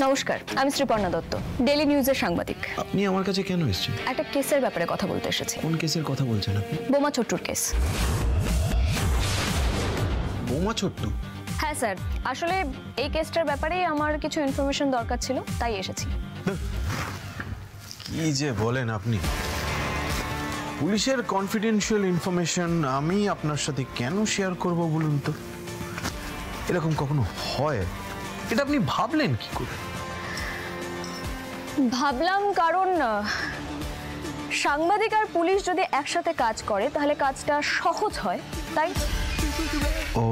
নমস্কার, আমি শ্রীপর্ণা দত্ত, ডেইলি নিউজের সাংবাদিক। আপনি আমার কাছে কেন এসেছেন? একটা কেসের ব্যাপারে কথা বলতে এসেছি। কোন কেসের কথা বলছেন আপনি? বোমা ছোট্টুর কেস। বোমা ছোট্টু? হ্যাঁ স্যার, আসলে এই কেসটার ব্যাপারেই আমার কিছু ইনফরমেশন দরকার ছিল, তাই এসেছি। কি যে বলেন আপনি! পুলিশের কনফিডেন্সিয়াল ইনফরমেশন আমি আপনার সাথে কেন শেয়ার করব বলুন তো? এরকম কখনো হয়? এটা আপনি ভাবলেন কি করে? ভাবলাম কারণ সাংবাদিক আর পুলিশ যদি একসাথে কাজ করে তাহলে কাজটা সহজ হয়, তাই। ও,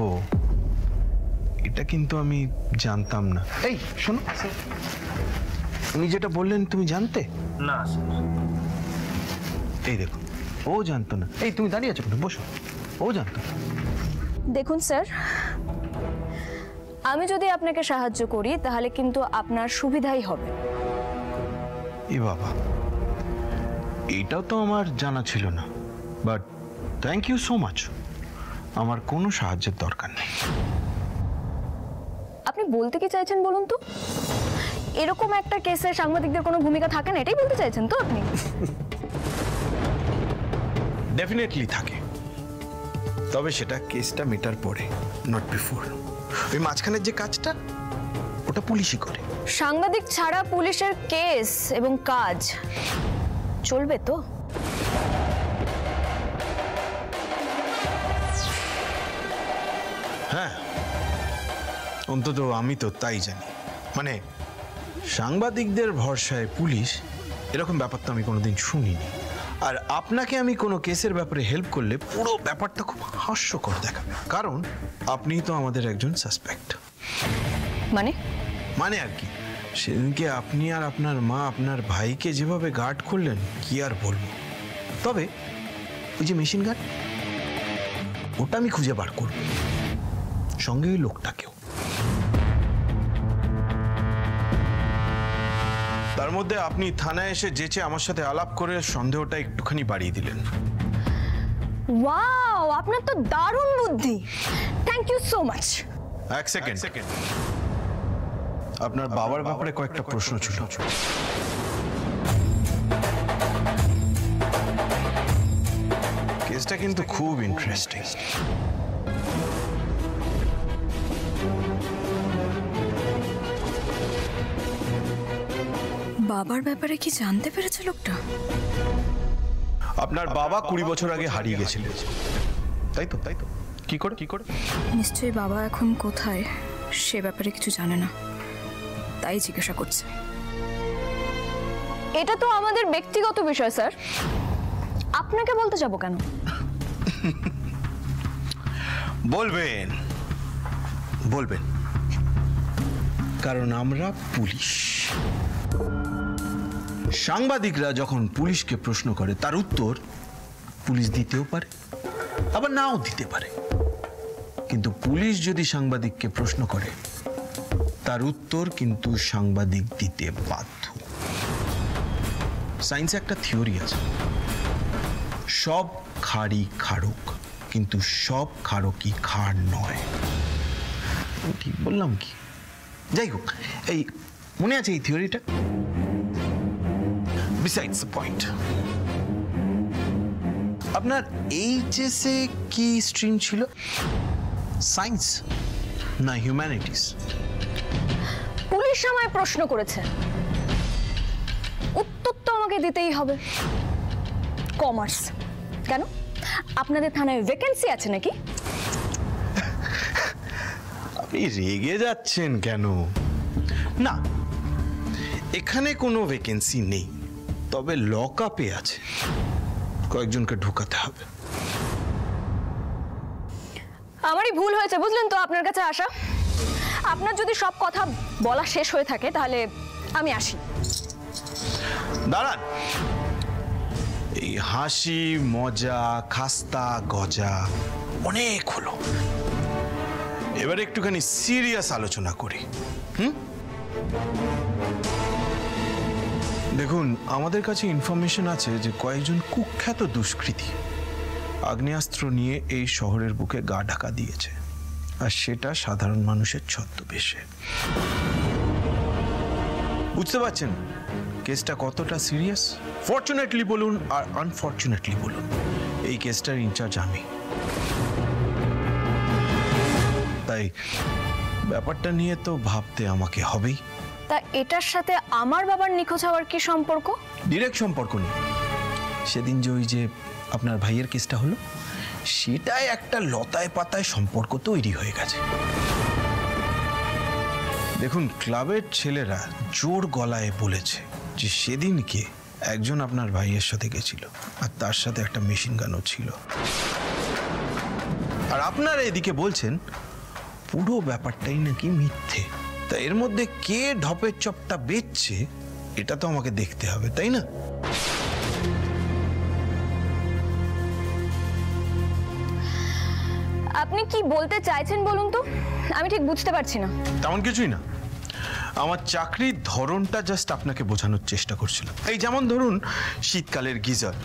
এটা কিন্তু আমি জানতাম না। এই শোনো, উনি যেটা বললেন তুমি জানতে? না এই দেখো, ও জানতো না। এই তুমি দাঁড়িয়ে আছো কেন? বসো। ও জানতো না। দেখুন স্যার, আমি যদি আপনাকে সাহায্য করি তাহলে কিন্তু আপনার সুবিধাই হবে। এ বাবা, এটাও তো আমার জানা ছিল না, but thank you so much. আমার কোনো সাহায্যের দরকার নেই। আপনি বলতে কি চাইছেন বলুন তো? এরকম একটা কেসে সাংবাদিকদের কোনো ভূমিকা থাকে না, এটাই বলতে চাইছেন তো আপনি? ডেফিনেটলি থাকে, তবে সেটা কেসটা মেটার পরে, নট বিফোর। ওই মাঝখানের যে কাজটা, ওটা পুলিশই করে। সাংবাদিক ছাড়া পুলিশের কেস এবং কাজ চলবে তো? হ্যাঁ, অন্তত আমি তো তাই জানি। মানে সাংবাদিকদের ভরসায় পুলিশ, এরকম ব্যাপার তো আমি কোনোদিন শুনিনি। আর আপনাকে আমি কোনো কেসের ব্যাপারে হেল্প করলে পুরো ব্যাপারটা খুব হাস্যকর দেখাবে, কারণ আপনিই তো আমাদের একজন সাসপেক্ট। মানে আর কি, সেদিনকে আপনি আর আপনার মা আপনার ভাইকে যেভাবে গার্ড করলেন, কি আর বলবো। তবে ওই যে মেশিন গান, ওটা আমি খুঁজে বার করব, সঙ্গে ওই লোকটাকেও। তার মধ্যে আপনি থানায় এসে যেচে আমার সাথে আলাপ করে সন্দেহটা একটুখানি বাড়িয়ে দিলেন। ওয়াও, আপনার তো দারুণ বুদ্ধি। Thank you so much. এক সেকেন্ড, আপনার বাবার ব্যাপারে কয়েকটা প্রশ্ন ছিল। কেসটা কিন্তু খুব ইন্টারেস্টিং। বাবার ব্যাপারে কি জানতে পেরেছে লোকটা? আপনার বাবা 20 বছর আগে হারিয়ে গেছিলেন, তাই তো? কি করে? নিশ্চয়ই বাবা এখন কোথায় সে ব্যাপারে কিছু জানে না, তাই জিজ্ঞাসা করছে। এটা তো আমাদের ব্যক্তিগত বিষয় স্যার, আপনাকে বলতে যাব কেন? বলবেন, কারণ আমরা পুলিশ। সাংবাদিকরা যখন পুলিশকে প্রশ্ন করে, তার উত্তর পুলিশ দিতেও পারে, আবার নাও দিতে পারে। কিন্তু পুলিশ যদি সাংবাদিককে প্রশ্ন করে, তার উত্তর কিন্তু সাংবাদিক দিতে বাধ্য। সায়েন্সে একটা থিওরি আছে, সব খাড়ি খাড়ক, কিন্তু সব খাড়কই খাড় নয়। ঠিক বললাম কি? যাই হোক, এই মনে আছে এই থিওরিটা? Besides the point, আপনার এইচএসে কি স্ট্রিম ছিল? সায়েন্স না হিউম্যানিটিস? পুলিশ আমায় প্রশ্ন করেছে, উত্তর তো আমাকে দিতেই হবে। কমার্স। কেন, আপনাদের থানায় ভ্যাকেন্সি আছে নাকি? আপনি রেগে যাচ্ছেন কেন? না, এখানে কোনো ভ্যাকেন্সি নেই, তবে লক আপে আছে, কয়েকজনকে ঢোকাতে হবে। আমারই ভুল হয়েছে বুঝলেন তো আপনার কাছে আসা। আপনার যদি সব কথা বলা শেষ হয়ে থাকে তাহলে আমি আসি। দাঁড়ান, এই হাসি মজা খাস্তা গজা অনেক হলো, এবার একটুখানি সিরিয়াস আলোচনা করি। দেখুন, আমাদের কাছে ইনফরমেশন আছে যে কয়েকজন কুখ্যাত দুষ্কৃতী আগ্নেয়াস্ত্র নিয়ে এই শহরের বুকে গা ঢাকা দিয়েছে, আর সেটা সাধারণ মানুষের ছদ্মবেশে। বুঝতে পারছেন কেসটা কতটা সিরিয়াস? ফরচুনেটলি বলুন আর আনফরচুনেটলি বলুন, এই কেসটার ইনচার্জ আমি। তাই ব্যাপারটা নিয়ে তো ভাবতে আমাকে হবেই। তা এটার সাথে আমার বাবার নিখোঁজ হওয়ার কি সম্পর্ক? ডিরেক্ট সম্পর্ক নেই। সেদিন যে ওই যে আপনার ভাইয়ের কেসটা হলো, সেটাই একটা লতায় পাতায় সম্পর্ক তৈরি হয়ে গেছে। দেখুন, ক্লাবের ছেলেরা জোর গলায় বলেছে যে সেদিনকে একজন আপনার ভাইয়ের সাথে গেছিল আর তার সাথে একটা মেশিন গানও ছিল। আর আপনারা এদিকে বলছেন পুরো ব্যাপারটাই নাকি মিথ্যে। তা এর মধ্যে কে ঢপের চপটা বেচছে এটা তো আমাকে দেখতে হবে, তাই না? আপনি কি বলতে চাইছেন বলুন তো, আমি ঠিক বুঝতে পারছি না। তেমন কিছুই না, আমার চাকরির ধরনটা জাস্ট আপনাকে বোঝানোর চেষ্টা করছিলাম। এই যেমন ধরুন শীতকালের গিজার,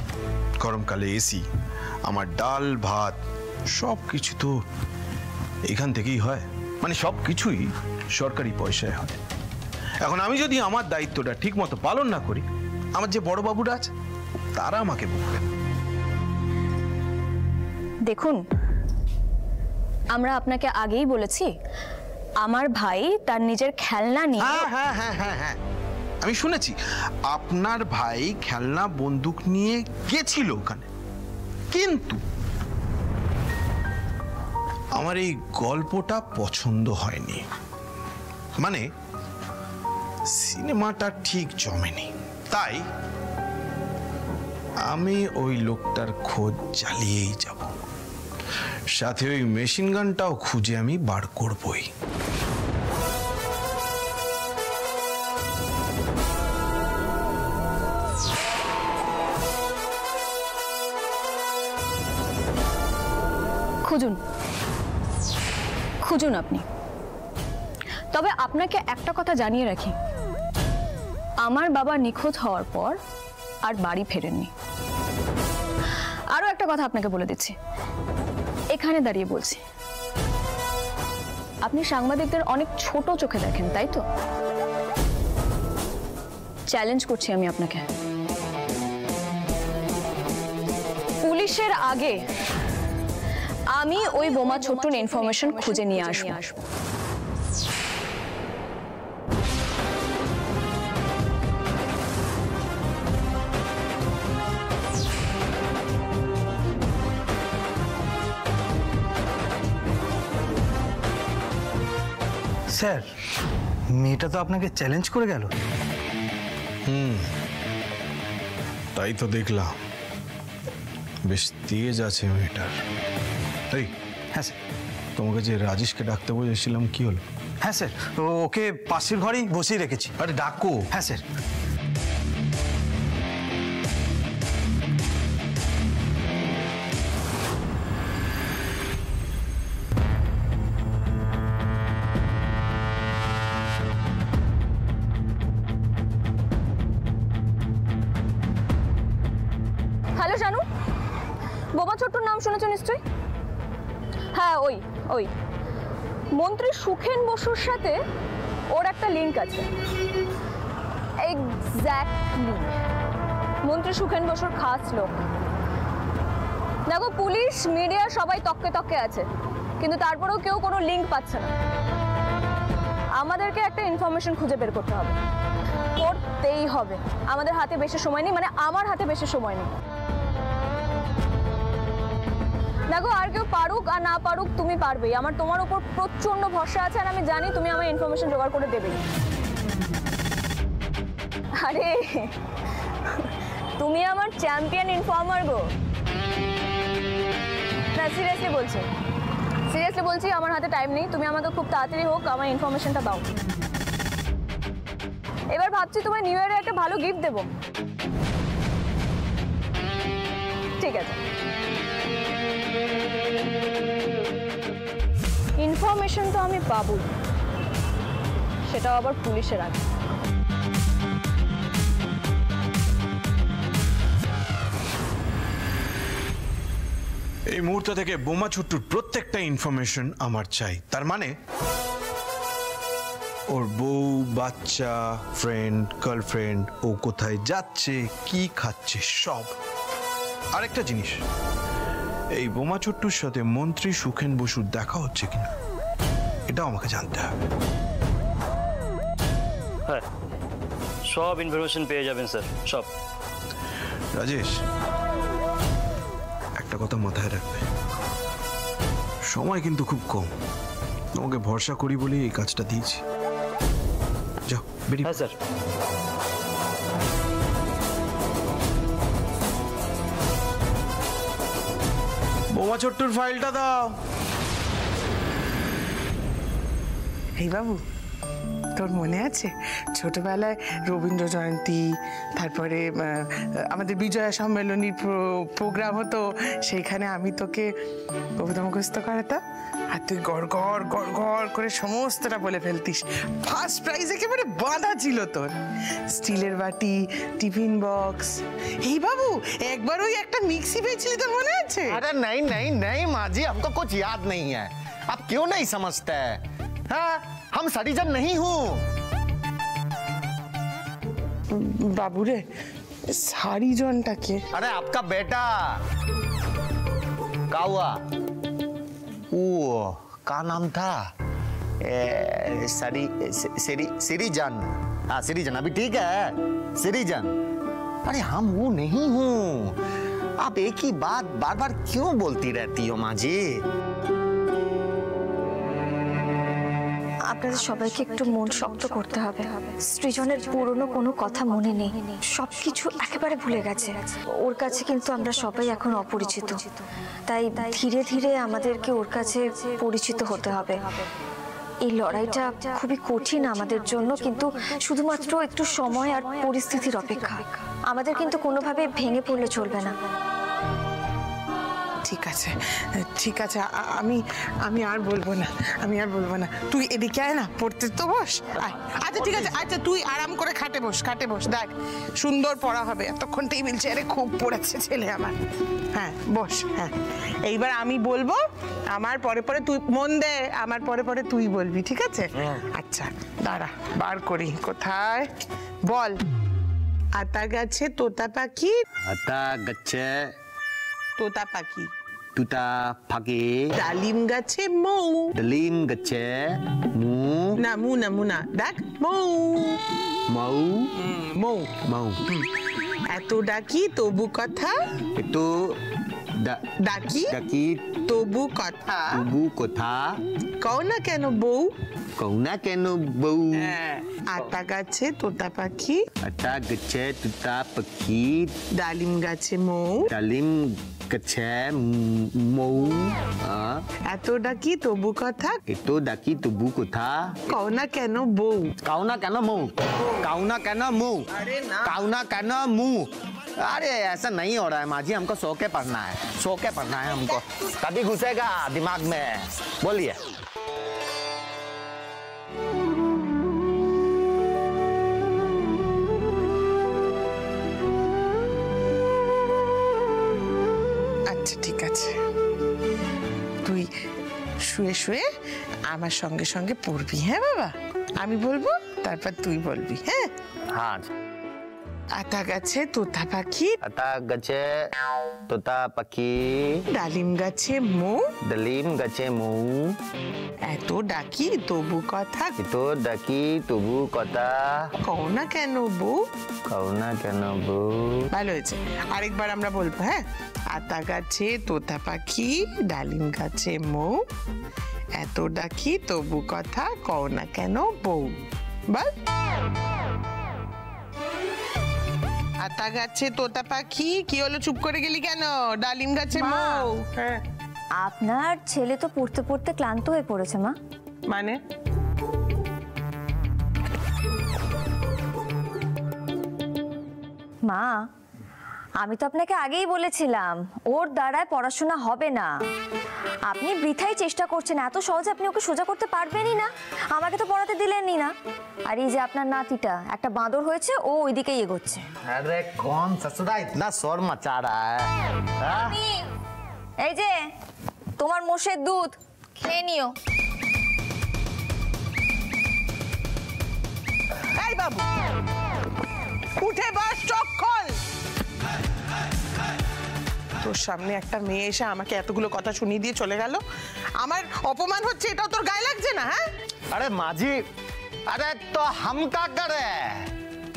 গরমকালে এসি, আমার ডাল ভাত সব কিছু তো এখান থেকেই হয়, মানে সব কিছুই সরকারি পয়সায় হয়। এখন আমি যদি আমার দায়িত্বটা ঠিক মতো পালন না করি, আমার যে বড় বাবুরা আছে তারা আমাকে বলবেন। দেখুন, আমরা আপনাকে আগেই বলেছি আমার ভাই তার নিজের খেলনা নিয়ে। হ্যাঁ হ্যাঁ হ্যাঁ হ্যাঁ, আমি শুনেছি আপনার ভাই খেলনা বন্দুক নিয়ে গেছিল ওখানে, কিন্তু আমার এই গল্পটা পছন্দ হয়নি। মানে সিনেমাটা ঠিক জমেনি, তাই আমি ওই লোকটার খোঁজ চালিয়েই যাব, সাথে ওই মেশিন গানটাও খুঁজে আমি বার করবই। খুঁজুন খুঁজুন আপনি। তবে আপনাকে একটা কথা জানিয়ে রাখি, আমার বাবা নিখোঁজ হওয়ার পর আর বাড়ি ফেরেননি। আরো একটা কথা আপনাকে বলে দিচ্ছি, এখানে দাঁড়িয়ে বলছি, আপনি সাংবাদিকদের অনেক ছোট চোখে দেখেন, তাই তো? চ্যালেঞ্জ করছি আমি আপনাকে, পুলিশের আগে আমি ওই বোমা ছোট্টুর ইনফরমেশন খুঁজে নিয়ে আসবো। স্যার, মেয়েটা তো আপনাকে চ্যালেঞ্জ করে গেল। তাই তো দেখলাম, বেশ তেজ আছে মেয়েটার। এই হ্যাঁ স্যার। তোমাকে যে রাজেশকে ডাকতে বলেছিলাম কি হলো? হ্যাঁ স্যার, ওকে পাশের ঘরেই বসিয়ে রেখেছি। আরে ডাকো। হ্যাঁ স্যার। হ্যালো শানু, বোমা ছোট্টুর নাম শুনেছো নিশ্চয়ই? হ্যাঁ, ওই ওই মন্ত্রী সুখেন বসুর সাথে ওর একটা লিঙ্ক আছে। এক্স্যাক্টলি, মন্ত্রী সুখেন বসুর খাস লোক। দেখো, পুলিশ মিডিয়া সবাই তককে তককে আছে, কিন্তু তারপরেও কেউ কোনো লিঙ্ক পাচ্ছে না। আমাদেরকে একটা ইনফরমেশন খুঁজে বের করতে হবে, করতেই হবে। আমাদের হাতে বেশি সময় নেই, মানে আমার হাতে বেশি সময় নেই। দেখো, আর কেউ পারুক আর না পারুক, তুমি পারবেই। আমার তোমার উপর প্রচন্ড ভরসা আছে, আর আমি জানি তুমি আমার ইনফরমেশন জোগাড় করে দেবেই। আরে তুমি আমার চ্যাম্পিয়ন ইনফর্মার গো। না, সিরিয়াসলি বলছি, আমার হাতে টাইম নেই। তুমি আমাকে খুব তাড়াতাড়ি হোক আমার ইনফরমেশনটা দাও। এবার ভাবছি তোমায় নিউ ইয়ারে একটা ভালো গিফট দেবো। ঠিক আছে, ইনফরমেশন তো আমি পাবো, সেটাও আবার পুলিশের আগে। এই মুহূর্ত থেকে বোমা ছোট্টুর প্রত্যেকটা ইনফরমেশন আমার চাই। তার মানে ওর বউ, বাচ্চা, ফ্রেন্ড, গার্লফ্রেন্ড, ও কোথায় যাচ্ছে, কি খাচ্ছে, সব। আরেকটা জিনিস, এই বোমা ছোট্টুর সাথে মন্ত্রী সুখেন বসুর দেখা হচ্ছে কিনা এটাও আমাকে জানতে হবে। হ্যাঁ, সব ইনফরমেশন পেয়ে যাবেন স্যার, সব। রাজেশ, একটা কথা মাথায় রাখবে, সময় কিন্তু খুব কম। তোমাকে ভরসা করি বলে এই কাজটা দিয়েছি। যাও বেরিয়ে। হ্যাঁ স্যার। বোমা ছোট্টুর ফাইলটা দাও। এই বাবু, তোর মনে আছে ছোটবেলায় রবীন্দ্র জয়ন্তী, তারপরে আমাদের বিজয়া সম্মেলনী প্রোগ্রাম হতো, সেইখানে আমি তোকে কবিতা মুখস্থ করাতাম আর তুই গড় গড় গড় গড় করে সমস্তটা বলে ফেলতিস। ফার্স্ট প্রাইজ একেবারে বাঁধা ছিল তোর। স্টিলের বাটি, টিফিন বক্স। এই বাবু, একবার ওই একটা মিক্সি পেয়েছিলি, তোর মনে আছে? अरे नहीं नहीं नहीं माँ जी, हमको कुछ याद नहीं है। आप क्यों नहीं समझते? हाँ, हम सरीजन नहीं हूँ। बाबू रे, सारी जनटा के? अरे आपका बेटा का हुआ? वो का नाम था? सिरीजन। हाँ सिरीजन, अभी ठीक है सिरीजन। अरे हम वो नहीं हूँ। आप एक ही बात बार बार क्यों बोलती रहती हो माँ जी? আপনাদের সবাইকে একটু মন শক্ত করতে হবে। সৃজনের পুরনো কোনো কথা মনে নেই, সবকিছু একেবারে ভুলে গেছে। ওর কাছে কিন্তু আমরা সবাই এখন অপরিচিত, তাই ধীরে ধীরে আমাদেরকে ওর কাছে পরিচিত হতে হবে। এই লড়াইটা খুবই কঠিন আমাদের জন্য, কিন্তু শুধুমাত্র একটু সময় আর পরিস্থিতির অপেক্ষা। আমাদের কিন্তু কোনোভাবে ভেঙে পড়লে চলবে না। ঠিক আছে ঠিক আছে, আমি আর বলবো না, আমি আর বলবো না। তুই এদিকে আয় না, পড়তে তো বস। আচ্ছা ঠিক আছে, আচ্ছা তুই আরাম করে খাটে বস, দেখ সুন্দর পড়া হবে। এতক্ষণ টেবিল চেয়ারে খুব পড়েছে ছেলে আমার। হ্যাঁ বস। হ্যাঁ, এইবার আমি বলবো, আমার পরে পরে তুই মন দে, আমার পরে পরে তুই বলবি, ঠিক আছে? আচ্ছা দাঁড়া, বার করি। কোথায় বল? আতা গাছে তোতা পাখি, আতা গাছে তোতা পাখি, তুতা পাখি, ডালিম গাছে মৌ, ডালিম গাছে মৌ, না দেখ মৌ, মৌ মৌ মৌ। এত ডাকি তবু কথা, এতো ডাকি ডাকি তবু কথা, তবু কথা, কও না কেন বউ, কও না কেন বউ। আতা গাছে তোতা পাখি, আতা গাছে তুতা পাখি, ডালিম গাছে মৌ, ডালিম গাছে মৌ। এত ডাকি তবু কথা, এতো ডাকি তবু কথা, কও না কেন বউ। কাও না কেন মৌ, কাও না কেন মৌ, কাও না কেন মু। अरे ऐसा नहीं हो रहा है माँ जी, हमको सो के पढ़ना है हमको, तभी घुसेगा दिमाग में। बोलिए। আচ্ছা ঠিক আছে, তুই শুয়ে শুয়ে আমার সঙ্গে সঙ্গে পড়বি। হ্যাঁ বাবা, আমি বলবো তারপর তুই বলবি। হ্যাঁ हाँ। আতা গাছে তোতা পাখি, अता गचे तोता पक्षी, ডালিম গাছে মৌ, डलीम गचे मऊ, এত ডাকি তবু কথা, तो डकी तुबु कता, কও না কেন বউ। कौना केन बो। ভালো হয়েছে, আরেকবার আমরা বলবো। হ্যাঁ, আতা গাছে তোতা পাখি, ডালিম গাছে মৌ, এত ডাকি তবু কথা, কও না কেন বউ। বল। আতা গাছে তোতা পাখি, কি হলো চুপ করে গেলি কেন? ডালিম গাছে মৌ। হ্যাঁ আপনার ছেলে তো পড়তে পড়তে ক্লান্ত হয়ে পড়েছে মা। মানে? মা, আমি তো আপনাকে আগেই বলেছিলাম ওর দ্বারায় পড়াশোনা হবে না। আপনি বৃথাই চেষ্টা করছেন, এত সহজে আপনি ওকে সোজা করতে পারবেনই না। আমাকে তো পড়াতে দিলেনই না। আর এই যে আপনার নাতিটা একটা বাঁদর হয়েছে, ও ওইদিকেই এগোচ্ছে। अरे कौन ससुरा इतना शोर मचा रहा है? এই যে তোমার মোষের দুধ খেয়ে নিও। বাবু উঠে বস, চোখ খোল। তোর সামনে একটা মেয়ে এসে আমাকে এতগুলো কথা শুনিয়ে দিয়ে চলে গেল, আমার অপমান হচ্ছে, এটাও তোর গায়ে লাগছে না? হ্যাঁ अरे माँ जी, अरे तो हम क्या करे?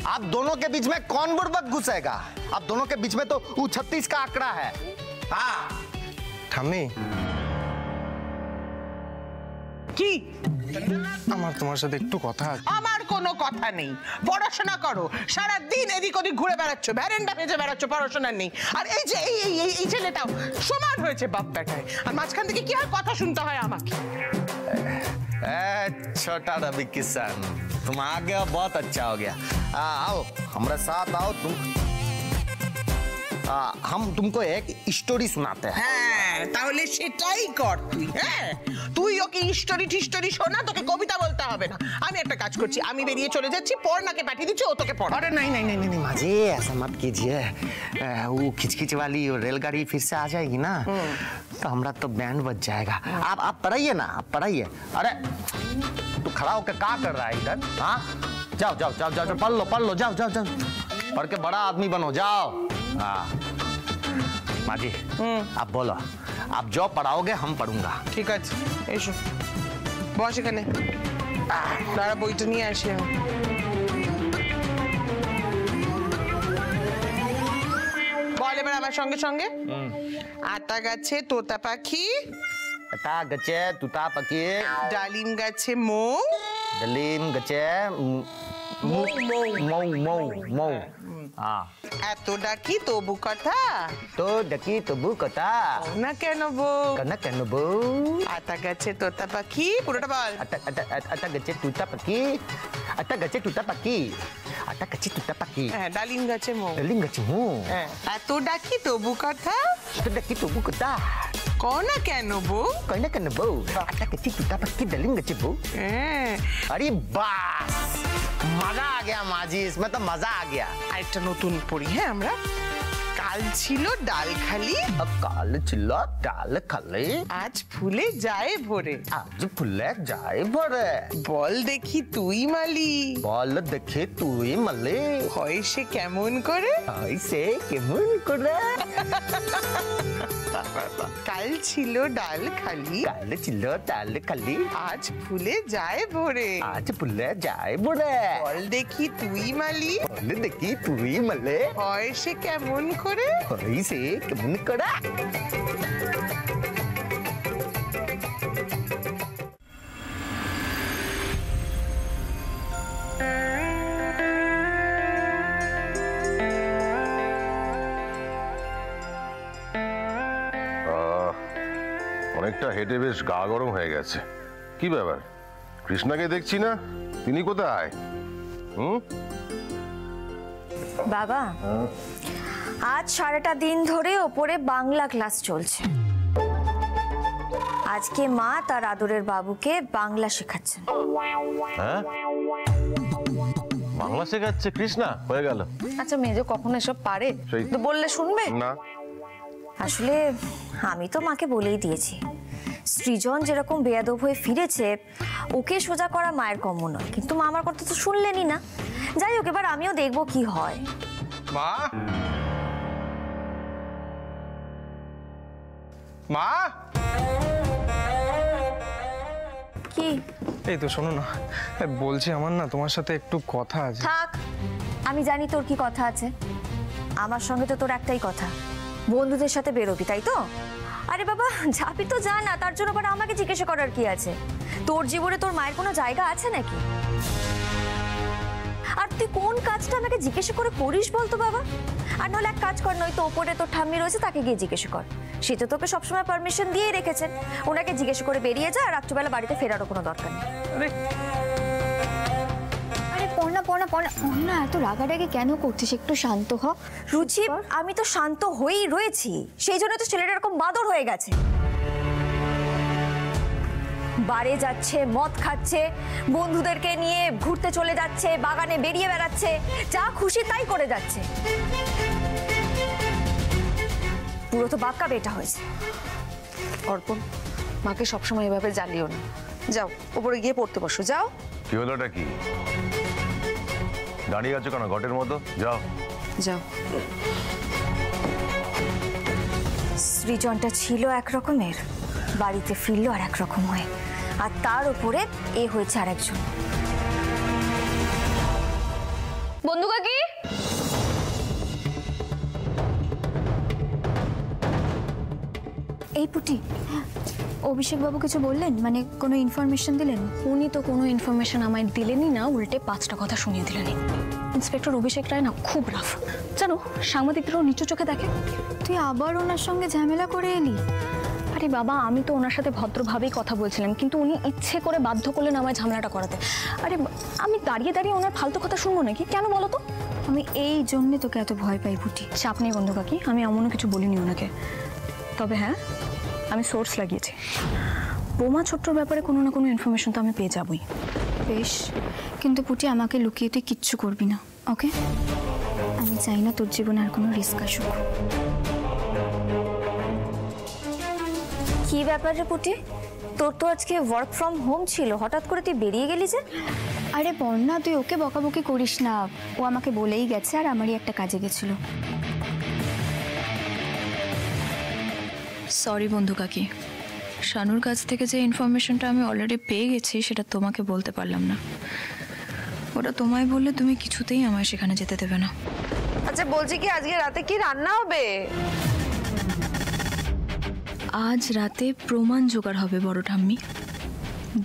आप दोनों के बीच में कौन बुड़बक घुसेगा? आप दोनों के बीच में तो 36 का आंकड़ा है। हाँ ঠাম্মি, কি আমার তোমার সাথে একটু কথা আছে। আমার কোনো কথা নেই, পড়াশোনা করো। সারা দিন এদিক ওদিক ঘুরে বেড়াচ্ছ, ভ্যারেন্ডা ভেজে বেড়াচ্ছ, পড়াশোনা নেই। আর এই যে এই ছেলেটাও সমান হয়েছে বাপ বেটায়, আর মাঝখান থেকে কি আর কথা শুনতে হয় আমাকে? छोटा रवि किशन, तुम आ गए हो, बहुत अच्छा हो गया। आओ हमारे साथ आओ तुम। हम तुमको एक स्टोरी सुनाते हैं। হ্যাঁ, তাহলে সেটাই কর তুই। হ্যাঁ, তুই ওকে হিস্টোরি টিস্টোরি শোনা, তোকে কবিতা বলতে হবে না। আমি একটা কাজ করছি, আমি বেরিয়ে চলে যাচ্ছি, পড়নাকে পাঠিয়ে দিচ্ছি, ও তোকে পড়। अरे नहीं नहीं नहीं नहीं माँ जी, ऐसा मत कीजिए। वो खिचखिच वाली रेलगाड़ी फिर से आ जाएगी ना, तो हमारा तो बैंड बज जाएगा। आप पढ़ाइए ना, आप पढ़ाइए। अरे तू खड़ा होकर क्या कर रहा है इधर? हाँ जाओ जाओ जाओ जाओ जाओ, पढ़ लो जाओ जाओ जाओ, पढ़ के बड़ा आदमी बनो, जाओ। हाँ माँ जी, आप बोलो, आप जो पढ़ाओगे हम पढ़ूंगा। ঠিক আছে, এসো বস এখানে। দাঁড়া, বইটা নিয়ে আসি আমি। বল এবার আমার সঙ্গে সঙ্গে। আতা গাছে তোতা পাখি, अटा गचे तुता पकी, ডালিম গাছে মৌ, डलीम गचे मऊ मऊ मऊ मऊ। हाँ এত ডাকি তবু কথা तो डकी तो बू कता না কেন বউ? करना कहनो बू। আতা গাছে তোতা পাখি, পুরোটা বল। अटा गचे तुता पकी, अटा गचे तुता पकी, अटा गचे तुता पकी, হ্যাঁ, ডালিম গাছে মৌ। डलीम गचे हूँ, হ্যাঁ, এত ডাকি তবু কথা तो डकी तो बू कता ক না কেন বউ? कहना कहनो बू। अटा गचे तुता पकी, डलीम गचे बू। হ্যাঁ, अरे बस मजा आ गया माँ जी, इसमें तो मजा आ गया। আরেকটা নতুন পড়ি। হ্যাঁ, আমরা কাল ছিল ডাল খালি, अब काल चिल्ला डाल खाले, আজ ফুলে যায় ভরে। आज फुले जाए भरे, বল দেখি তুই মালি, बॉल देखे तू मले, হয় সে কেমন করে? ऐसे केमन करे। কাল ছিল ডাল খালি, काल चिल्ला डाल खाली, আজ ফুলে যায় ভরে। आज फुले जाए भरे, বল দেখি তুই মালি, बॉल देखी तू मले, হয় সে কেমন করে? ऐसे केमन करे। অনেকটা হেঁটে বেশ গা গরম হয়ে গেছে। কি ব্যাপার, কৃষ্ণাকে দেখছি না, তিনি কোথায়? বাবা, আজ সারাটা দিন ধরে ওপরে বাংলা ক্লাস চলছে। আজকে মা তার আদরের বাবুকে বাংলা শেখাচ্ছেন। হ্যাঁ, বাংলা শেখাচ্ছে কৃষ্ণা? হয়ে গেল। আচ্ছা, মেয়ে যে কখনো এসব পারে? সেই- তো বললে শুনবে না, আসলে আমি তো মাকে বলেই দিয়েছি, সৃজন যেরকম বেয়াদব হয়ে ফিরেছে, ওকে সোজা করা মায়ের কর্ম নয়। কিন্তু মা আমার কথা তো শুনলেনই না। যাই হোক, এবার আমিও দেখবো কি হয়। মা, মা, কি? এই তো শোনো না, বলছি আমার না তোমার সাথে একটু কথা আছে। থাক, আমি জানি তোর কি কথা আছে। আমার সঙ্গে তো তোর একটাই কথা, বন্ধুদের সাথে বেরোবি, তাই তো? আরে বাবা, যাবি তো যা না, তার জন্য আবার আমাকে জিজ্ঞাসা করার কি আছে? তোর জীবনে তোর মায়ের কোনো জায়গা আছে নাকি? আর তুই কোন কাজটা আমাকে জিজ্ঞাসা করে করিস বলতো বাবা? আর নাহলে এক কাজ কর, নয়তো ওপরে তোর ঠাম্মি রয়েছে, তাকে গিয়ে জিজ্ঞাসা কর। সে তো তোকে সবসময় পারমিশন দিয়েই রেখেছেন। ওনাকে জিজ্ঞাসা করে বেরিয়ে যা, আর রাত্রিবেলা বাড়িতে ফেরারও কোনো দরকার নেই। আরে পড়না পড়না পড়না পড়না, এত রাগারাগি কেন করছিস? একটু শান্ত হ। রুচি, আমি তো শান্ত হয়েই রয়েছি, সেই জন্য তো ছেলেটা এরকম বাদর হয়ে গেছে। বারে যাচ্ছে, মদ খাচ্ছে, বন্ধুদেরকে নিয়ে ঘুরতে চলে যাচ্ছে, বাগানে বেরিয়ে বেড়াচ্ছে, যা খুশি তাই করে যাচ্ছে। পুরো তো বাক্কা বেটা হয়েছে। অর্পণ, মাকে সবসময় এভাবে জ্বালিও না। যাও, উপরে গিয়ে পড়তে বসো, যাও। কি হলোটা কি? দাঁড়িয়ে আছো কেন ঘটের মতো? যাও যাও। সৃজনটা ছিল একরকমের, বাড়িতে ফিরলো আর একরকম হয়ে, আর তার উপরে এ হয়েছে আর একজন। বন্ধু কাকি, এই পুটি, অভিষেক বাবু কিছু বললেন, মানে কোনো ইনফরমেশন দিলেন? উনি তো কোনো ইনফরমেশন আমায় দিলেনই না, উল্টে 5টা কথা শুনিয়ে দিলেনই। ইন্সপেক্টর অভিষেক রায় না খুব রাফ, জানো, সাংবাদিকদেরও নিচু চোখে দেখে। তুই আবার ওনার সঙ্গে ঝামেলা করে এলি? আরে বাবা, আমি তো ওনার সাথে ভদ্রভাবেই কথা বলছিলাম, কিন্তু উনি ইচ্ছে করে বাধ্য করলেন আমায় ঝামেলাটা করাতে। আরে আমি দাঁড়িয়ে দাঁড়িয়ে ওনার ফালতু কথা শুনবো নাকি? কেন বলো তো? আমি এই জন্যে তোকে এত ভয় পাই পুটি। চাপ নেই বন্ধু কাকি, আমি এমনও কিছু বলিনি ওনাকে। তবে হ্যাঁ, আমি সোর্স লাগিয়েছি। বোমা ছোট্টর ব্যাপারে কোনো না কোনো ইনফরমেশন তো আমি পেয়ে যাবই। বেশ, কিন্তু পুটি আমাকে লুকিয়ে তুই কিচ্ছু করবি না, ওকে? আমি চাই না তোর জীবনে আর কোনো রিস্ক আসুক। কি ব্যাপার রে পুটি, তোর তো আজকে ওয়ার্ক ফ্রম হোম ছিল, হঠাৎ করে তুই বেরিয়ে গেলি যে? আরে বন্যা, তুই ওকে বকাবকি করিস না, ও আমাকে বলেই গেছে আর আমারই একটা কাজে গেছিল। সরি বন্ধু কাকি, শানুর কাছ থেকে যে ইনফরমেশনটা আমি অলরেডি পেয়ে গেছি সেটা তোমাকে বলতে পারলাম না। ওটা তোমায় বললে তুমি কিছুতেই আমায় সেখানে যেতে দেবে না। আচ্ছা বলছি কি, আজকে রাতে কি রান্না হবে? আজ রাতে প্রমাণ জোগাড় হবে বড় ঠাম্মি।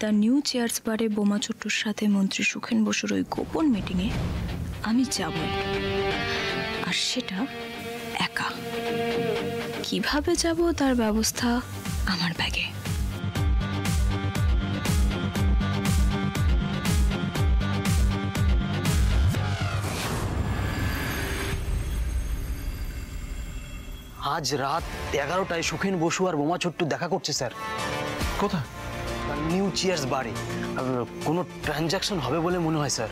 দ্য নিউ চেয়ার্স বারে বোমা ছোট্টুর সাথে মন্ত্রী সুখেন বসুর ওই গোপন মিটিংয়ে আমি যাব, আর সেটা একা। কিভাবে যাব তার ব্যবস্থা আমার ব্যাগে। আজ রাত 11টায় সুখেন বসু আর বোমা ছোট্টু দেখা করছে স্যার। কোথায়? নিউ চেয়ার্স বারে। কোনো ট্রানজাকশন হবে বলে মনে হয় স্যার।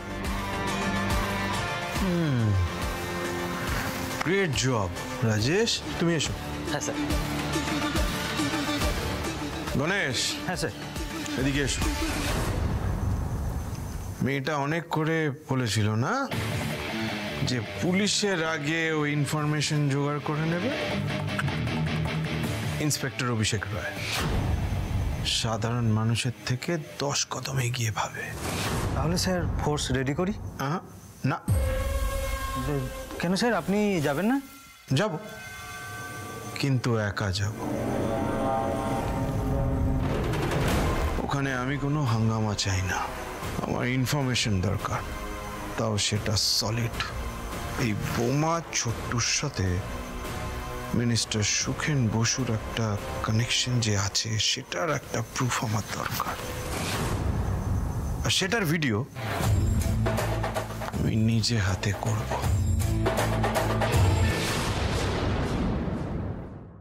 গ্রেট জব রাজেশ, তুমি এসো। হ্যাঁ স্যার। গণেশ। হ্যাঁ স্যার। এদিকে এসো। মেয়েটা অনেক করে বলেছিল না যে পুলিশের আগে ওই ইনফরমেশন জোগাড় করে নেবে? ইন্সপেক্টর অভিষেক রায় সাধারণ মানুষের থেকে 10 কদম এগিয়ে ভাবে। তাহলে স্যার ফোর্স রেডি করি? না। কেন স্যার, আপনি যাবেন না? যাব, কিন্তু একা যাব। ওখানে আমি কোনো হাঙ্গামা চাই না, আমার ইনফরমেশন দরকার, তাও সেটা সলিড। এই বোমা ছোট্টুর সাথে মিনিস্টার সুখেন বসুর একটা কানেকশন যে আছে সেটার একটা প্রুফ আমার দরকার, আর সেটার ভিডিও আমি নিজে হাতে করব।